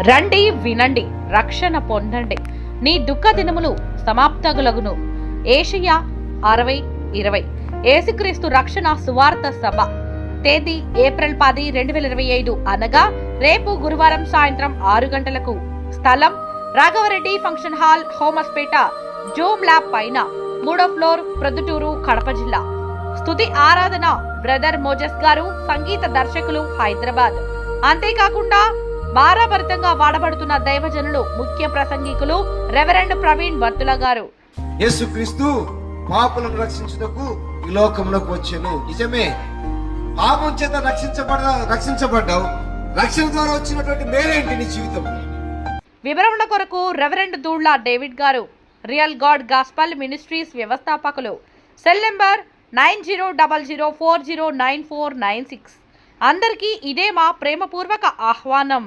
రండి వినండి, రక్షణ పొందండి, నీ దుఃఖ దినములు సమాప్తగులగును. ఏషియా 60:20. యేసుక్రీస్తు రక్షణ సువార్త సభ. తేదీ ఏప్రిల్ 10, 2025 అనగా రేపు గురువారం సాయంత్రం 6 గంటలకు. స్థలం Raghava Reddy function hall, Homaspet, zoom lab పైన, 3వ ఫ్లోర్, ప్రొద్దుటూరు, కడప జిల్లా. స్తుతి ఆరాధన బ్రదర్ మోజస్ గారు, సంగీత దర్శకులు, హైదరాబాద్. అంతేకాకుండా భారాభరితంగా వాడబడుతున్న దైవజనులు, ముఖ్య ప్రసంగికులు రెవరెండ్ ప్రవీణ్ వర్తుల గారు. యేసుక్రీస్తు పాపులను రక్షించుటకు ఈ లోకములకు వచ్చెను. నిజమే, పాపం చేత రక్షించబడ్డావు. రక్షణ ద్వారా వచ్చినటువంటి మేలేంటి నీ జీవితం? వివరణ కొరకు రెవరెండ్ దూళ్ల డేవిడ్ గారు, రియల్ గాడ్ గాస్పల్ మినిస్ట్రీస్ వ్యవస్థాపకులు. Cell number 9000409496. అందరికీ ఇదే మా ప్రేమపూర్వక ఆహ్వానం.